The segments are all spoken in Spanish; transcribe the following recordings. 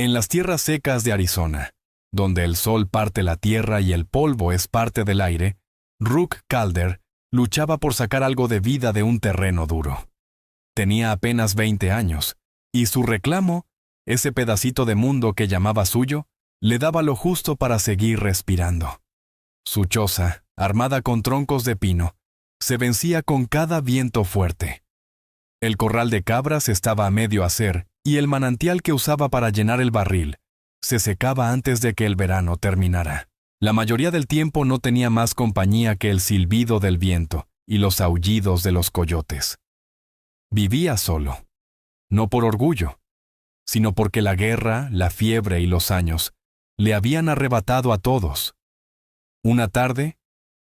En las tierras secas de Arizona, donde el sol parte la tierra y el polvo es parte del aire, Rook Calder luchaba por sacar algo de vida de un terreno duro. Tenía apenas 20 años, y su reclamo, ese pedacito de mundo que llamaba suyo, le daba lo justo para seguir respirando. Su choza, armada con troncos de pino, se vencía con cada viento fuerte. El corral de cabras estaba a medio hacer, y el manantial que usaba para llenar el barril se secaba antes de que el verano terminara. La mayoría del tiempo no tenía más compañía que el silbido del viento y los aullidos de los coyotes. Vivía solo, no por orgullo, sino porque la guerra, la fiebre y los años le habían arrebatado a todos. Una tarde,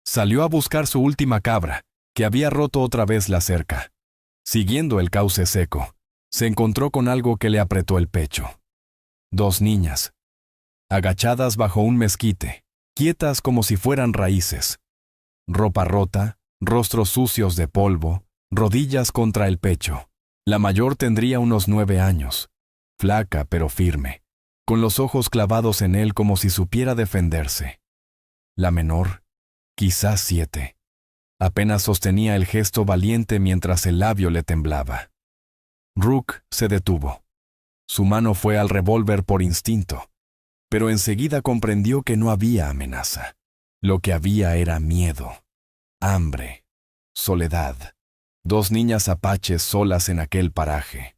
salió a buscar su última cabra, que había roto otra vez la cerca. Siguiendo el cauce seco, se encontró con algo que le apretó el pecho. 2 niñas, agachadas bajo un mezquite, quietas como si fueran raíces. Ropa rota, rostros sucios de polvo, rodillas contra el pecho. La mayor tendría unos 9 años, flaca pero firme, con los ojos clavados en él como si supiera defenderse. La menor, quizás 7. Apenas sostenía el gesto valiente mientras el labio le temblaba. Rook se detuvo. Su mano fue al revólver por instinto, pero enseguida comprendió que no había amenaza. Lo que había era miedo, hambre, soledad. 2 niñas apaches solas en aquel paraje.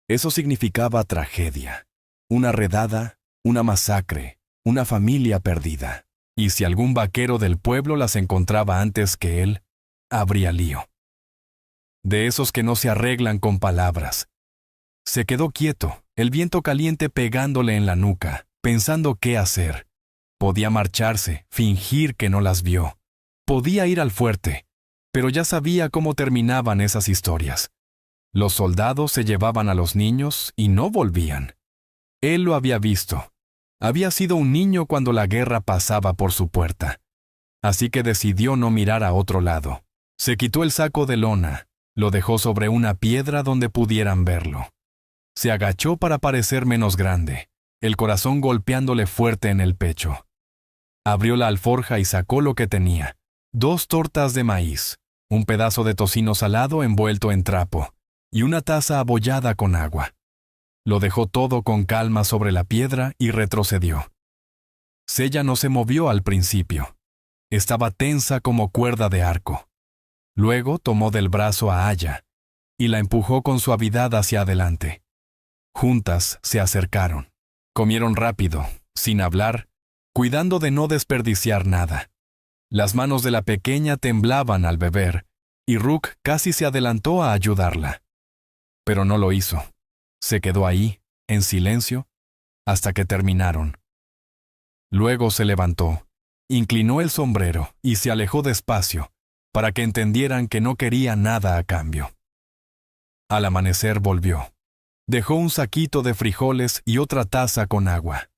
Eso significaba tragedia, una redada, una masacre, una familia perdida. Y si algún vaquero del pueblo las encontraba antes que él, habría lío. De esos que no se arreglan con palabras. Se quedó quieto, el viento caliente pegándole en la nuca, pensando qué hacer. Podía marcharse, fingir que no las vio. Podía ir al fuerte, pero ya sabía cómo terminaban esas historias. Los soldados se llevaban a los niños y no volvían. Él lo había visto. Había sido un niño cuando la guerra pasaba por su puerta. Así que decidió no mirar a otro lado. Se quitó el saco de lona, lo dejó sobre una piedra donde pudieran verlo. Se agachó para parecer menos grande, el corazón golpeándole fuerte en el pecho. Abrió la alforja y sacó lo que tenía: 2 tortas de maíz, un pedazo de tocino salado envuelto en trapo, y una taza abollada con agua. Lo dejó todo con calma sobre la piedra y retrocedió. Sella no se movió al principio. Estaba tensa como cuerda de arco. Luego tomó del brazo a Aya y la empujó con suavidad hacia adelante. Juntas se acercaron. Comieron rápido, sin hablar, cuidando de no desperdiciar nada. Las manos de la pequeña temblaban al beber, y Rook casi se adelantó a ayudarla. Pero no lo hizo. Se quedó ahí, en silencio, hasta que terminaron. Luego se levantó, inclinó el sombrero y se alejó despacio, para que entendieran que no quería nada a cambio. Al amanecer volvió. Dejó un saquito de frijoles y otra taza con agua.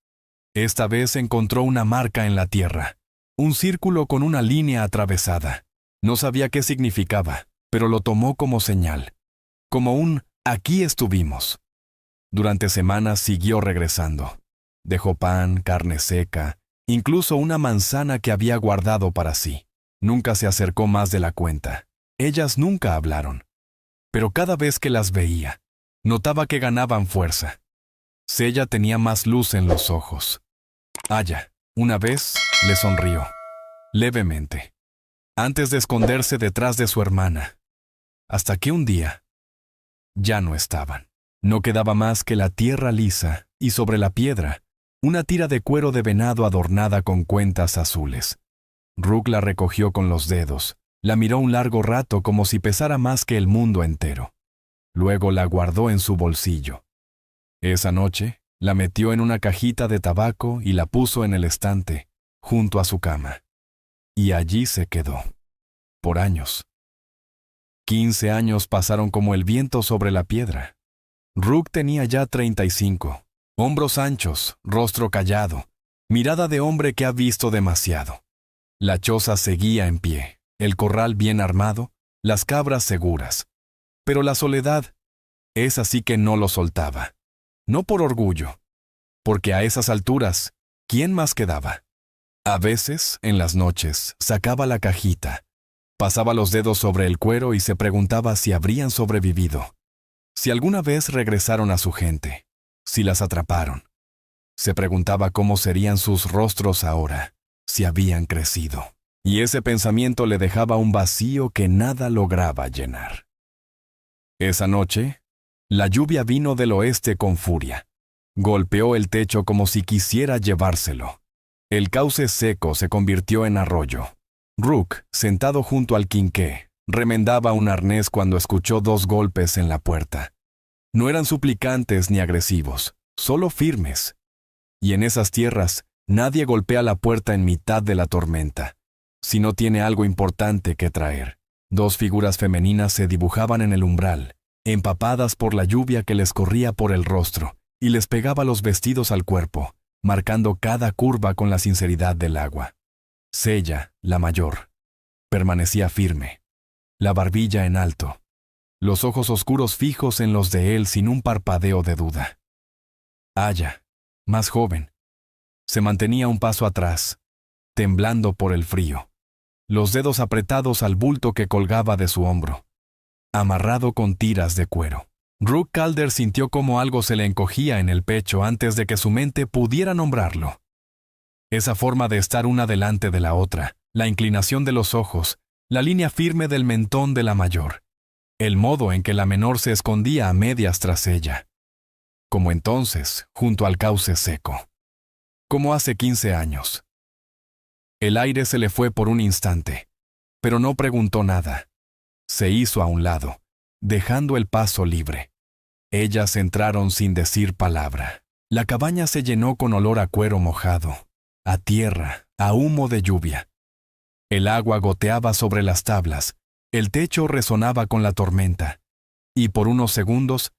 Esta vez encontró una marca en la tierra, un círculo con una línea atravesada. No sabía qué significaba, pero lo tomó como señal, como un «aquí estuvimos». Durante semanas siguió regresando. Dejó pan, carne seca, incluso una manzana que había guardado para sí. Nunca se acercó más de la cuenta. Ellas nunca hablaron. Pero cada vez que las veía, notaba que ganaban fuerza. Sella tenía más luz en los ojos. Aya, una vez, le sonrió, levemente, antes de esconderse detrás de su hermana, hasta que un día ya no estaban. No quedaba más que la tierra lisa y sobre la piedra, una tira de cuero de venado adornada con cuentas azules. Rook la recogió con los dedos, la miró un largo rato como si pesara más que el mundo entero. Luego la guardó en su bolsillo. Esa noche, la metió en una cajita de tabaco y la puso en el estante, junto a su cama. Y allí se quedó, por años. 15 años pasaron como el viento sobre la piedra. Rook tenía ya 35, hombros anchos, rostro callado, mirada de hombre que ha visto demasiado. La choza seguía en pie, el corral bien armado, las cabras seguras. Pero la soledad, esa sí que no lo soltaba. No por orgullo, porque a esas alturas, ¿quién más quedaba? A veces, en las noches, sacaba la cajita, pasaba los dedos sobre el cuero y se preguntaba si habrían sobrevivido, si alguna vez regresaron a su gente, si las atraparon. Se preguntaba cómo serían sus rostros ahora, si habían crecido. Y ese pensamiento le dejaba un vacío que nada lograba llenar. Esa noche, la lluvia vino del oeste con furia. Golpeó el techo como si quisiera llevárselo. El cauce seco se convirtió en arroyo. Rook, sentado junto al quinqué, remendaba un arnés cuando escuchó 2 golpes en la puerta. No eran suplicantes ni agresivos, solo firmes. Y en esas tierras, nadie golpea la puerta en mitad de la tormenta, si no tiene algo importante que traer. 2 figuras femeninas se dibujaban en el umbral, empapadas por la lluvia que les corría por el rostro y les pegaba los vestidos al cuerpo, marcando cada curva con la sinceridad del agua. Sella, la mayor, permanecía firme, la barbilla en alto, los ojos oscuros fijos en los de él sin un parpadeo de duda. Aya, más joven, se mantenía un paso atrás, temblando por el frío, los dedos apretados al bulto que colgaba de su hombro, amarrado con tiras de cuero. Rook Calder sintió como algo se le encogía en el pecho antes de que su mente pudiera nombrarlo. Esa forma de estar una delante de la otra, la inclinación de los ojos, la línea firme del mentón de la mayor, el modo en que la menor se escondía a medias tras ella. Como entonces, junto al cauce seco. Como hace 15 años. El aire se le fue por un instante, pero no preguntó nada. Se hizo a un lado, dejando el paso libre. Ellas entraron sin decir palabra. La cabaña se llenó con olor a cuero mojado, a tierra, a humo de lluvia. El agua goteaba sobre las tablas, el techo resonaba con la tormenta, y por unos segundos,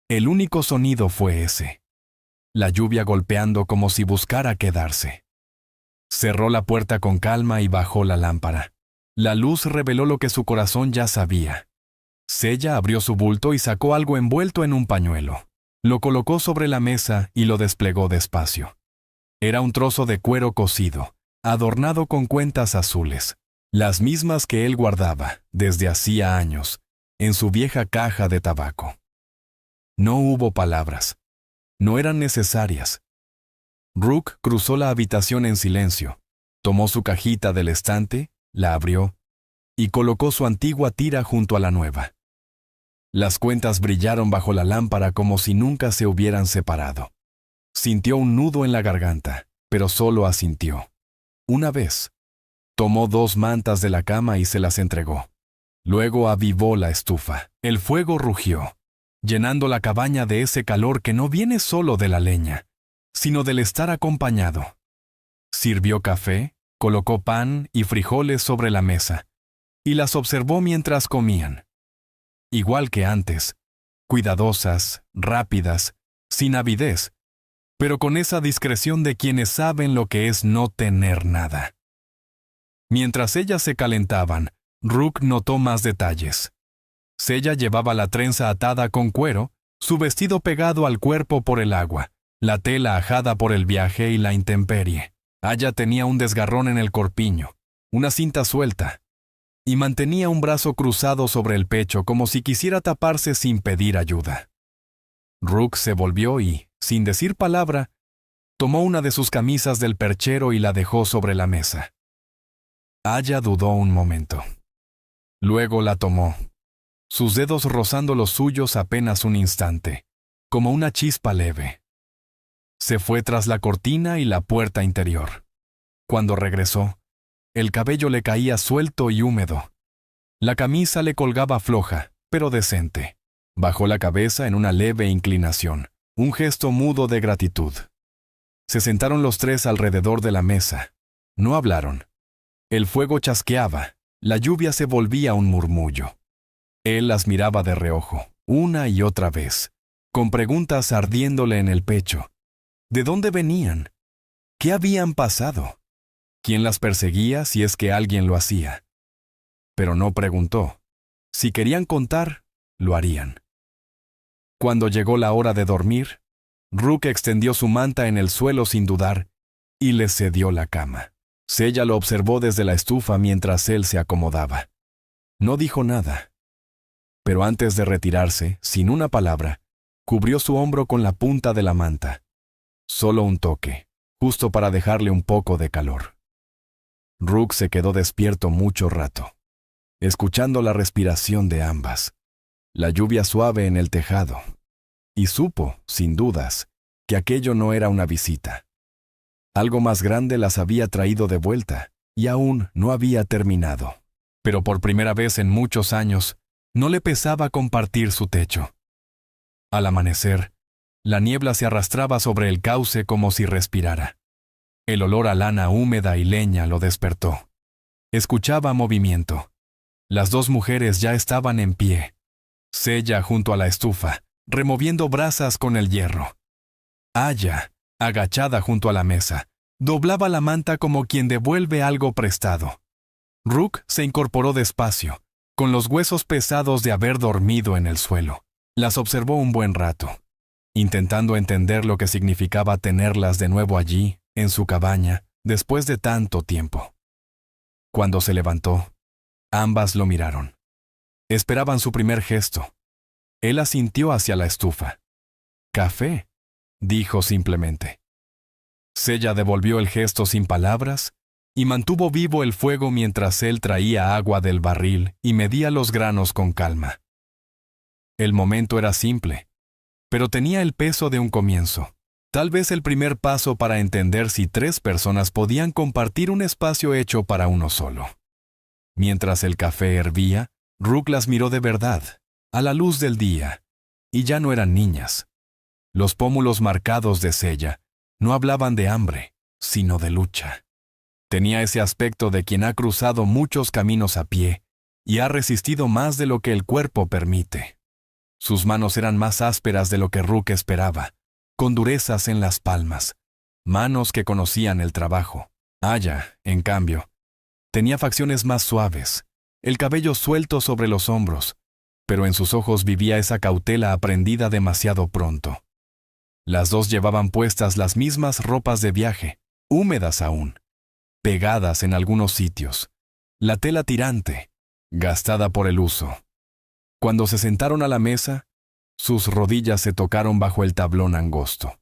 el único sonido fue ese. La lluvia golpeando como si buscara quedarse. Cerró la puerta con calma y bajó la lámpara. La luz reveló lo que su corazón ya sabía. Sella abrió su bulto y sacó algo envuelto en un pañuelo. Lo colocó sobre la mesa y lo desplegó despacio. Era un trozo de cuero cocido, adornado con cuentas azules, las mismas que él guardaba, desde hacía años, en su vieja caja de tabaco. No hubo palabras. No eran necesarias. Rook cruzó la habitación en silencio, tomó su cajita del estante, la abrió y colocó su antigua tira junto a la nueva. Las cuentas brillaron bajo la lámpara como si nunca se hubieran separado. Sintió un nudo en la garganta, pero solo asintió. Una vez. Tomó 2 mantas de la cama y se las entregó. Luego avivó la estufa. El fuego rugió, llenando la cabaña de ese calor que no viene solo de la leña, sino del estar acompañado. Sirvió café, colocó pan y frijoles sobre la mesa, y las observó mientras comían. Igual que antes, cuidadosas, rápidas, sin avidez, pero con esa discreción de quienes saben lo que es no tener nada. Mientras ellas se calentaban, Rook notó más detalles. Sella llevaba la trenza atada con cuero, su vestido pegado al cuerpo por el agua, la tela ajada por el viaje y la intemperie. Aya tenía un desgarrón en el corpiño, una cinta suelta, y mantenía un brazo cruzado sobre el pecho como si quisiera taparse sin pedir ayuda. Rook se volvió y, sin decir palabra, tomó una de sus camisas del perchero y la dejó sobre la mesa. Aya dudó un momento. Luego la tomó, sus dedos rozando los suyos apenas un instante, como una chispa leve. Se fue tras la cortina y la puerta interior. Cuando regresó, el cabello le caía suelto y húmedo. La camisa le colgaba floja, pero decente. Bajó la cabeza en una leve inclinación, un gesto mudo de gratitud. Se sentaron los 3 alrededor de la mesa. No hablaron. El fuego chasqueaba, la lluvia se volvía un murmullo. Él las miraba de reojo, una y otra vez, con preguntas ardiéndole en el pecho. ¿De dónde venían? ¿Qué habían pasado? ¿Quién las perseguía si es que alguien lo hacía? Pero no preguntó. Si querían contar, lo harían. Cuando llegó la hora de dormir, Rook extendió su manta en el suelo sin dudar y le cedió la cama. Sella lo observó desde la estufa mientras él se acomodaba. No dijo nada, pero antes de retirarse, sin una palabra, cubrió su hombro con la punta de la manta. Solo un toque, justo para dejarle un poco de calor. Rook se quedó despierto mucho rato, escuchando la respiración de ambas, la lluvia suave en el tejado, y supo, sin dudas, que aquello no era una visita. Algo más grande las había traído de vuelta, y aún no había terminado. Pero por primera vez en muchos años, no le pesaba compartir su techo. Al amanecer, la niebla se arrastraba sobre el cauce como si respirara. El olor a lana húmeda y leña lo despertó. Escuchaba movimiento. Las dos mujeres ya estaban en pie, Sella junto a la estufa, removiendo brasas con el hierro. Aya, agachada junto a la mesa, doblaba la manta como quien devuelve algo prestado. Rook se incorporó despacio, con los huesos pesados de haber dormido en el suelo. Las observó un buen rato, intentando entender lo que significaba tenerlas de nuevo allí, en su cabaña, después de tanto tiempo. Cuando se levantó, ambas lo miraron. Esperaban su primer gesto. Él asintió hacia la estufa. «Café», dijo simplemente. Sella devolvió el gesto sin palabras y mantuvo vivo el fuego mientras él traía agua del barril y medía los granos con calma. El momento era simple, pero tenía el peso de un comienzo. Tal vez el primer paso para entender si tres personas podían compartir un espacio hecho para uno solo. Mientras el café hervía, Rook las miró de verdad, a la luz del día, y ya no eran niñas. Los pómulos marcados de Sella no hablaban de hambre, sino de lucha. Tenía ese aspecto de quien ha cruzado muchos caminos a pie y ha resistido más de lo que el cuerpo permite. Sus manos eran más ásperas de lo que Rook esperaba, con durezas en las palmas, manos que conocían el trabajo. Aya, en cambio, tenía facciones más suaves, el cabello suelto sobre los hombros, pero en sus ojos vivía esa cautela aprendida demasiado pronto. Las dos llevaban puestas las mismas ropas de viaje, húmedas aún, pegadas en algunos sitios, la tela tirante, gastada por el uso. Cuando se sentaron a la mesa, sus rodillas se tocaron bajo el tablón angosto.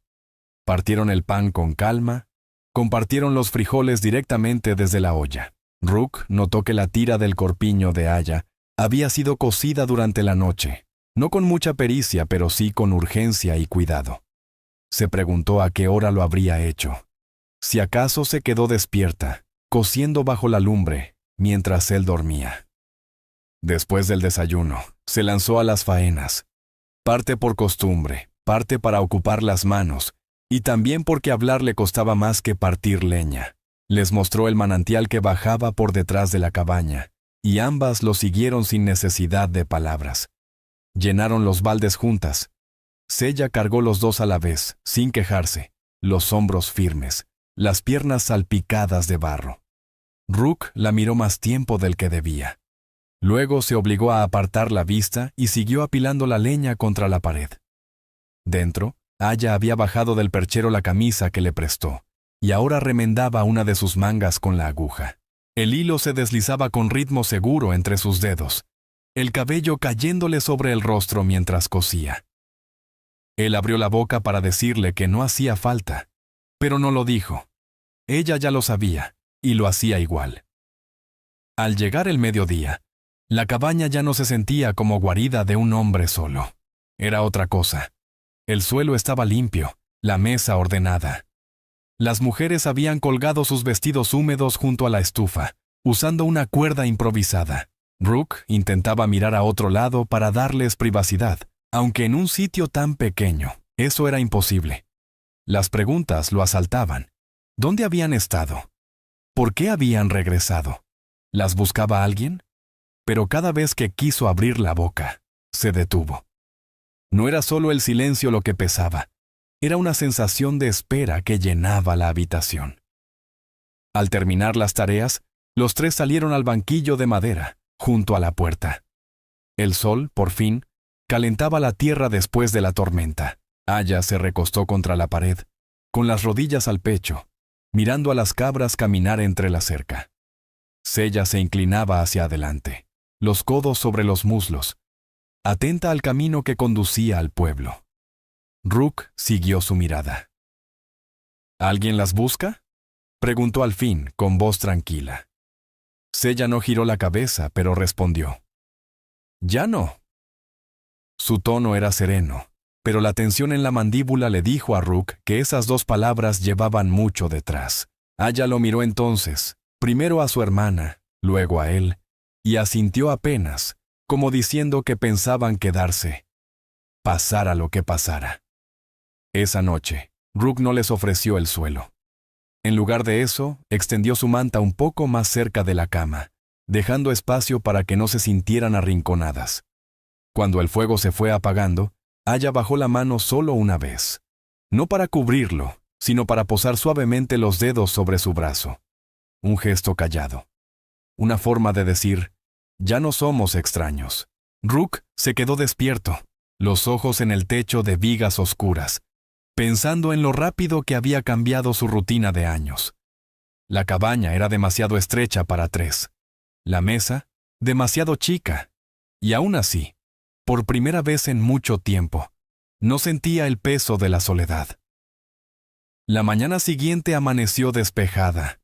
Partieron el pan con calma, compartieron los frijoles directamente desde la olla. Rook notó que la tira del corpiño de Aya había sido cocida durante la noche, no con mucha pericia, pero sí con urgencia y cuidado. Se preguntó a qué hora lo habría hecho. Si acaso se quedó despierta, cociendo bajo la lumbre, mientras él dormía. Después del desayuno, se lanzó a las faenas, parte por costumbre, parte para ocupar las manos, y también porque hablar le costaba más que partir leña. Les mostró el manantial que bajaba por detrás de la cabaña, y ambas lo siguieron sin necesidad de palabras. Llenaron los baldes juntas. Sella cargó los dos a la vez, sin quejarse, los hombros firmes, las piernas salpicadas de barro. Rook la miró más tiempo del que debía. Luego se obligó a apartar la vista y siguió apilando la leña contra la pared. Dentro, Aya había bajado del perchero la camisa que le prestó, y ahora remendaba una de sus mangas con la aguja. El hilo se deslizaba con ritmo seguro entre sus dedos, el cabello cayéndole sobre el rostro mientras cosía. Él abrió la boca para decirle que no hacía falta, pero no lo dijo. Ella ya lo sabía, y lo hacía igual. Al llegar el mediodía, la cabaña ya no se sentía como guarida de un hombre solo. Era otra cosa. El suelo estaba limpio, la mesa ordenada. Las mujeres habían colgado sus vestidos húmedos junto a la estufa, usando una cuerda improvisada. Rook intentaba mirar a otro lado para darles privacidad, aunque en un sitio tan pequeño, eso era imposible. Las preguntas lo asaltaban. ¿Dónde habían estado? ¿Por qué habían regresado? ¿Las buscaba alguien? Pero cada vez que quiso abrir la boca, se detuvo. No era solo el silencio lo que pesaba, era una sensación de espera que llenaba la habitación. Al terminar las tareas, los tres salieron al banquillo de madera, junto a la puerta. El sol, por fin, calentaba la tierra después de la tormenta. Aya se recostó contra la pared, con las rodillas al pecho, mirando a las cabras caminar entre la cerca. Sella se inclinaba hacia adelante, los codos sobre los muslos, atenta al camino que conducía al pueblo. Rook siguió su mirada. ¿Alguien las busca?, preguntó al fin, con voz tranquila. Sella no giró la cabeza, pero respondió: «Ya no». Su tono era sereno, pero la tensión en la mandíbula le dijo a Rook que esas dos palabras llevaban mucho detrás. Aya lo miró entonces, primero a su hermana, luego a él, y asintió apenas, como diciendo que pensaban quedarse, pasara lo que pasara. Esa noche, Rook no les ofreció el suelo. En lugar de eso, extendió su manta un poco más cerca de la cama, dejando espacio para que no se sintieran arrinconadas. Cuando el fuego se fue apagando, Aya bajó la mano solo una vez, no para cubrirlo, sino para posar suavemente los dedos sobre su brazo. Un gesto callado. Una forma de decir: «Ya no somos extraños». Rook se quedó despierto, los ojos en el techo de vigas oscuras, pensando en lo rápido que había cambiado su rutina de años. La cabaña era demasiado estrecha para tres, la mesa demasiado chica, y aún así, por primera vez en mucho tiempo, no sentía el peso de la soledad. La mañana siguiente amaneció despejada.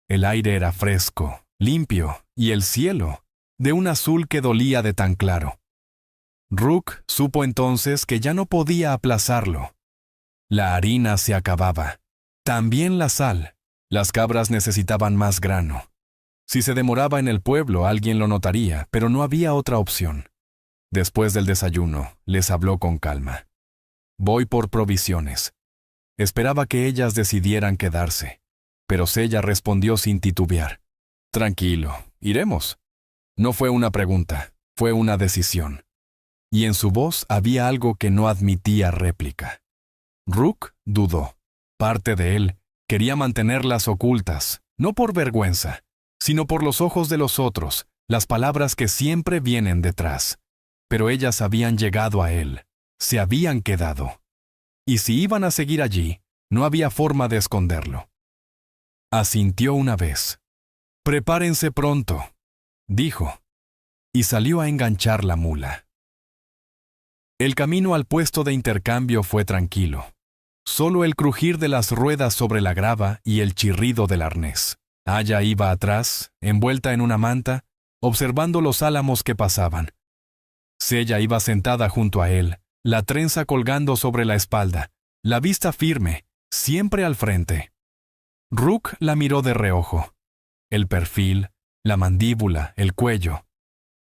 El aire era fresco, limpio, y el cielo, de un azul que dolía de tan claro. Rook supo entonces que ya no podía aplazarlo. La harina se acababa. También la sal. Las cabras necesitaban más grano. Si se demoraba en el pueblo, alguien lo notaría, pero no había otra opción. Después del desayuno, les habló con calma. «Voy por provisiones». Esperaba que ellas decidieran quedarse, pero Sella respondió sin titubear: «Tranquilo, iremos». No fue una pregunta, fue una decisión. Y en su voz había algo que no admitía réplica. Rook dudó. Parte de él quería mantenerlas ocultas, no por vergüenza, sino por los ojos de los otros, las palabras que siempre vienen detrás. Pero ellas habían llegado a él, se habían quedado. Y si iban a seguir allí, no había forma de esconderlo. Asintió una vez. «Prepárense pronto», dijo, y salió a enganchar la mula. El camino al puesto de intercambio fue tranquilo. Solo el crujir de las ruedas sobre la grava y el chirrido del arnés. Aya iba atrás, envuelta en una manta, observando los álamos que pasaban. Sella iba sentada junto a él, la trenza colgando sobre la espalda, la vista firme, siempre al frente. Rook la miró de reojo. El perfil, la mandíbula, el cuello.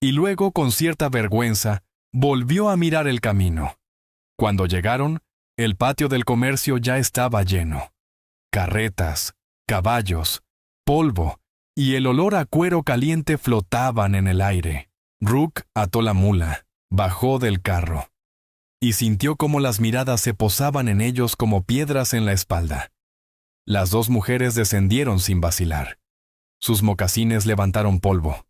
Y luego, con cierta vergüenza, volvió a mirar el camino. Cuando llegaron, el patio del comercio ya estaba lleno. Carretas, caballos, polvo y el olor a cuero caliente flotaban en el aire. Rook ató la mula, bajó del carro y sintió cómo las miradas se posaban en ellos como piedras en la espalda. Las dos mujeres descendieron sin vacilar. Sus mocasines levantaron polvo.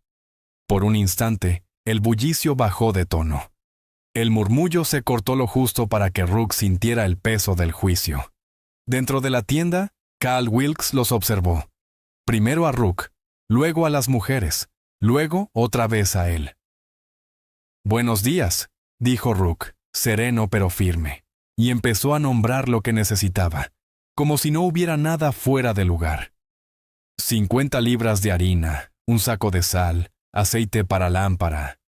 Por un instante, el bullicio bajó de tono. El murmullo se cortó lo justo para que Rook sintiera el peso del juicio. Dentro de la tienda, Cal Wilkes los observó. Primero a Rook, luego a las mujeres, luego otra vez a él. «Buenos días», dijo Rook, sereno pero firme, y empezó a nombrar lo que necesitaba, como si no hubiera nada fuera de lugar. 50 libras de harina, un saco de sal, aceite para lámpara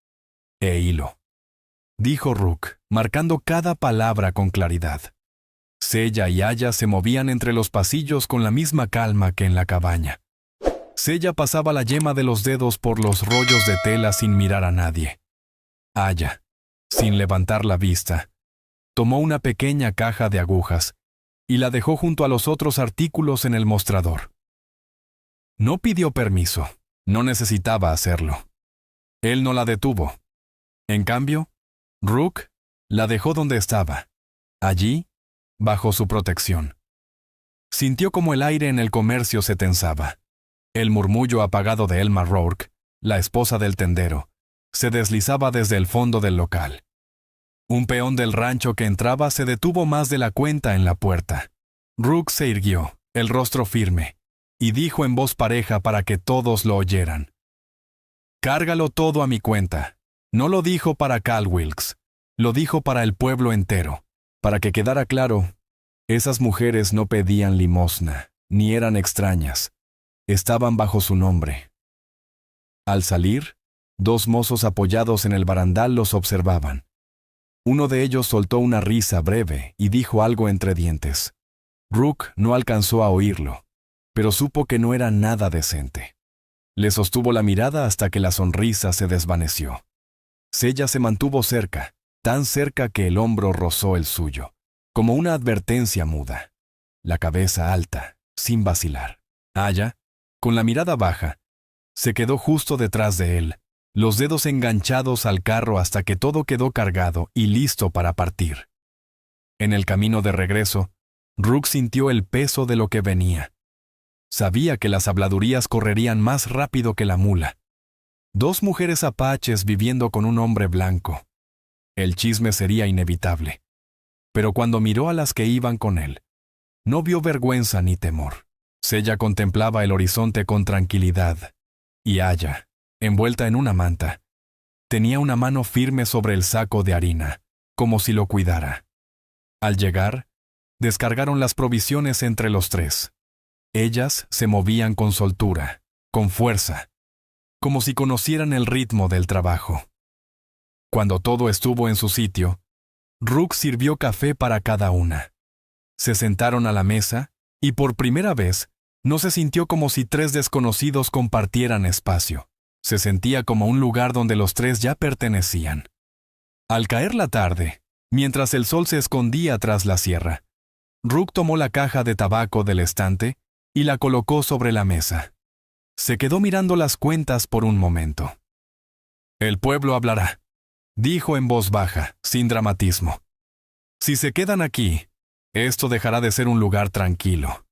e hilo, dijo Rook, marcando cada palabra con claridad. Sella y Aya se movían entre los pasillos con la misma calma que en la cabaña. Sella pasaba la yema de los dedos por los rollos de tela sin mirar a nadie. Aya, sin levantar la vista, tomó una pequeña caja de agujas y la dejó junto a los otros artículos en el mostrador. No pidió permiso, no necesitaba hacerlo. Él no la detuvo. En cambio, Rook la dejó donde estaba, allí, bajo su protección. Sintió como el aire en el comercio se tensaba. El murmullo apagado de Elma Rourke, la esposa del tendero, se deslizaba desde el fondo del local. Un peón del rancho que entraba se detuvo más de la cuenta en la puerta. Rook se irguió, el rostro firme, y dijo en voz pareja para que todos lo oyeran: «Cárgalo todo a mi cuenta». No lo dijo para Cal Wilkes, lo dijo para el pueblo entero, para que quedara claro. Esas mujeres no pedían limosna, ni eran extrañas. Estaban bajo su nombre. Al salir, 2 mozos apoyados en el barandal los observaban. Uno de ellos soltó una risa breve y dijo algo entre dientes. Rook no alcanzó a oírlo, pero supo que no era nada decente. Le sostuvo la mirada hasta que la sonrisa se desvaneció. Sella se mantuvo cerca, tan cerca que el hombro rozó el suyo, como una advertencia muda. La cabeza alta, sin vacilar. Aya, con la mirada baja, se quedó justo detrás de él, los dedos enganchados al carro hasta que todo quedó cargado y listo para partir. En el camino de regreso, Rook sintió el peso de lo que venía. Sabía que las habladurías correrían más rápido que la mula. 2 mujeres apaches viviendo con un hombre blanco. El chisme sería inevitable. Pero cuando miró a las que iban con él, no vio vergüenza ni temor. Sella contemplaba el horizonte con tranquilidad. Y Aya, envuelta en una manta, tenía una mano firme sobre el saco de harina, como si lo cuidara. Al llegar, descargaron las provisiones entre los 3. Ellas se movían con soltura, con fuerza, como si conocieran el ritmo del trabajo. Cuando todo estuvo en su sitio, Rook sirvió café para cada una. Se sentaron a la mesa, y por primera vez, no se sintió como si 3 desconocidos compartieran espacio. Se sentía como un lugar donde los 3 ya pertenecían. Al caer la tarde, mientras el sol se escondía tras la sierra, Rook tomó la caja de tabaco del estante y la colocó sobre la mesa. Se quedó mirando las cuentas por un momento. «El pueblo hablará», dijo en voz baja, sin dramatismo. «Si se quedan aquí, esto dejará de ser un lugar tranquilo».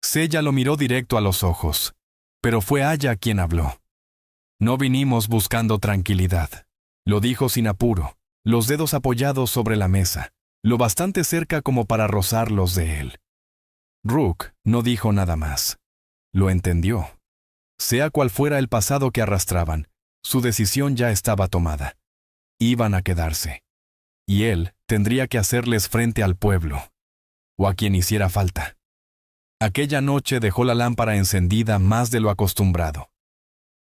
Sella lo miró directo a los ojos, pero fue Aya quien habló. «No vinimos buscando tranquilidad», lo dijo sin apuro, los dedos apoyados sobre la mesa, lo bastante cerca como para rozarlos de él. Rook no dijo nada más. Lo entendió. Sea cual fuera el pasado que arrastraban, su decisión ya estaba tomada. Iban a quedarse. Y él tendría que hacerles frente al pueblo, o a quien hiciera falta. Aquella noche dejó la lámpara encendida más de lo acostumbrado.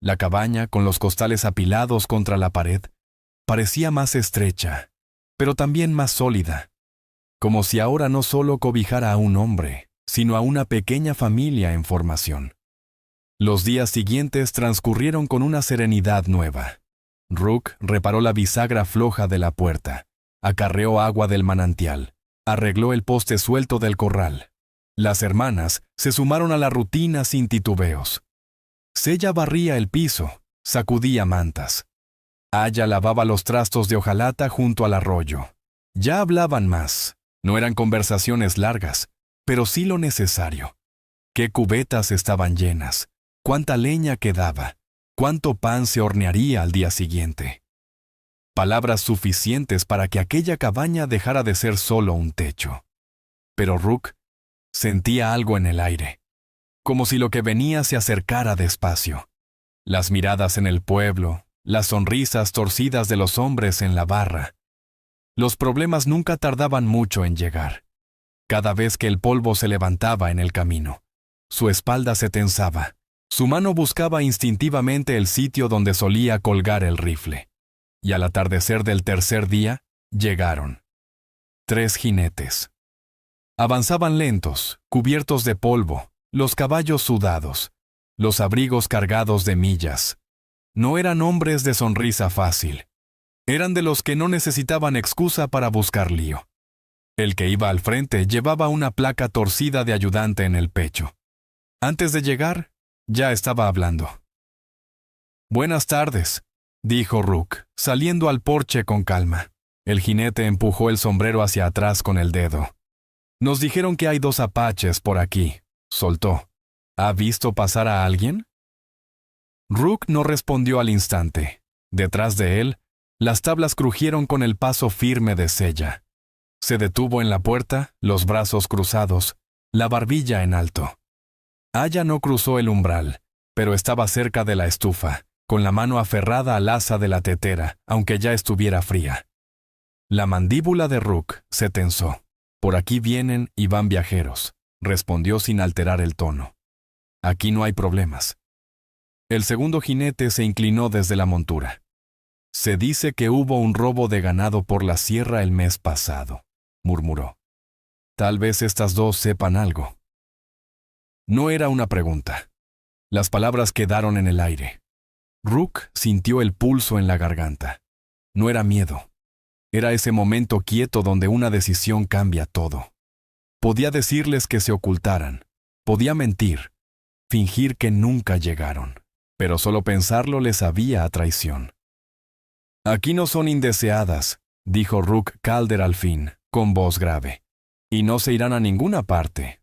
La cabaña, con los costales apilados contra la pared, parecía más estrecha, pero también más sólida, como si ahora no solo cobijara a un hombre, sino a una pequeña familia en formación. Los días siguientes transcurrieron con una serenidad nueva. Rook reparó la bisagra floja de la puerta, acarreó agua del manantial, arregló el poste suelto del corral. Las hermanas se sumaron a la rutina sin titubeos. Sella barría el piso, sacudía mantas. Aya lavaba los trastos de hojalata junto al arroyo. Ya hablaban más. No eran conversaciones largas, pero sí lo necesario. ¿Qué cubetas estaban llenas? ¿Cuánta leña quedaba? ¿Cuánto pan se hornearía al día siguiente? Palabras suficientes para que aquella cabaña dejara de ser solo un techo. Pero Rook sentía algo en el aire, como si lo que venía se acercara despacio. Las miradas en el pueblo, las sonrisas torcidas de los hombres en la barra. Los problemas nunca tardaban mucho en llegar. Cada vez que el polvo se levantaba en el camino, su espalda se tensaba. Su mano buscaba instintivamente el sitio donde solía colgar el rifle. Y al atardecer del tercer día, llegaron. 3 jinetes. Avanzaban lentos, cubiertos de polvo, los caballos sudados, los abrigos cargados de millas. No eran hombres de sonrisa fácil. Eran de los que no necesitaban excusa para buscar lío. El que iba al frente llevaba una placa torcida de ayudante en el pecho. Antes de llegar, ya estaba hablando. «Buenas tardes», dijo Rook, saliendo al porche con calma. El jinete empujó el sombrero hacia atrás con el dedo. «Nos dijeron que hay 2 apaches por aquí», soltó. «¿Ha visto pasar a alguien?» Rook no respondió al instante. Detrás de él, Las tablas crujieron con el paso firme de Sella. Se detuvo en la puerta, los brazos cruzados, la barbilla en alto. Aya no cruzó el umbral, pero estaba cerca de la estufa, con la mano aferrada al asa de la tetera, aunque ya estuviera fría. La mandíbula de Rook se tensó. «Por aquí vienen y van viajeros», respondió sin alterar el tono. «Aquí no hay problemas». El segundo jinete se inclinó desde la montura. «Se dice que hubo un robo de ganado por la sierra el mes pasado», murmuró. «Tal vez estas dos sepan algo». No era una pregunta. Las palabras quedaron en el aire. Rook sintió el pulso en la garganta. No era miedo. Era ese momento quieto donde una decisión cambia todo. Podía decirles que se ocultaran. Podía mentir. Fingir que nunca llegaron. Pero solo pensarlo les sabía a traición. «Aquí no son indeseadas», dijo Rook Calder al fin, con voz grave. «Y no se irán a ninguna parte».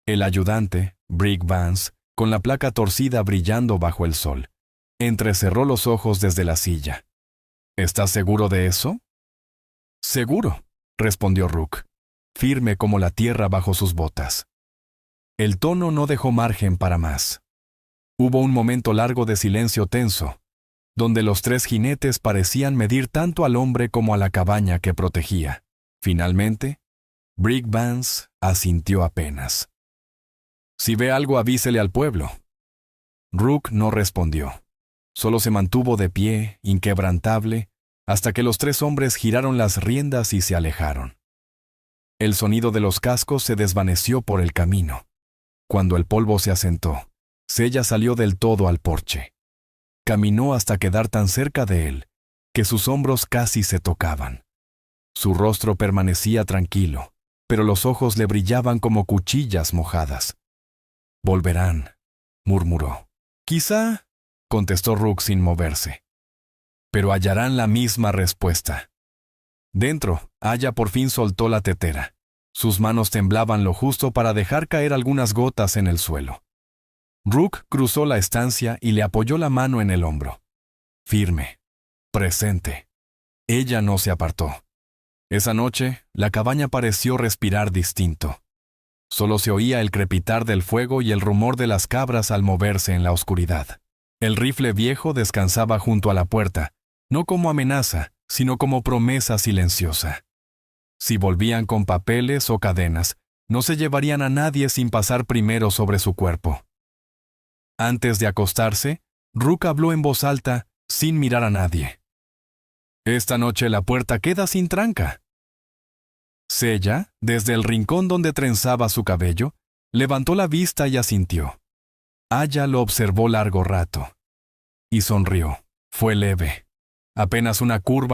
El ayudante, Brick Vance, con la placa torcida brillando bajo el sol, entrecerró los ojos desde la silla. «¿Estás seguro de eso?» «Seguro», respondió Rook, firme como la tierra bajo sus botas. El tono no dejó margen para más. Hubo un momento largo de silencio tenso, donde los tres jinetes parecían medir tanto al hombre como a la cabaña que protegía. Finalmente, Brick Vance asintió apenas. «Si ve algo, avísele al pueblo». Rook no respondió. Solo se mantuvo de pie, inquebrantable, hasta que los tres hombres giraron las riendas y se alejaron. El sonido de los cascos se desvaneció por el camino. Cuando el polvo se asentó, Sella salió del todo al porche. Caminó hasta quedar tan cerca de él, que sus hombros casi se tocaban. Su rostro permanecía tranquilo, pero los ojos le brillaban como cuchillas mojadas. «Volverán», murmuró. «Quizá», contestó Rook sin moverse. «Pero hallarán la misma respuesta». Dentro, Aya por fin soltó la tetera. Sus manos temblaban lo justo para dejar caer algunas gotas en el suelo. Rook cruzó la estancia y le apoyó la mano en el hombro. Firme, presente. Ella no se apartó. Esa noche, la cabaña pareció respirar distinto. Solo se oía el crepitar del fuego y el rumor de las cabras al moverse en la oscuridad. El rifle viejo descansaba junto a la puerta, no como amenaza, sino como promesa silenciosa. Si volvían con papeles o cadenas, no se llevarían a nadie sin pasar primero sobre su cuerpo. Antes de acostarse, Rook habló en voz alta, sin mirar a nadie. «Esta noche la puerta queda sin tranca». Sella, desde el rincón donde trenzaba su cabello, levantó la vista y asintió. Aya lo observó largo rato. Y sonrió. Fue leve. Apenas una curva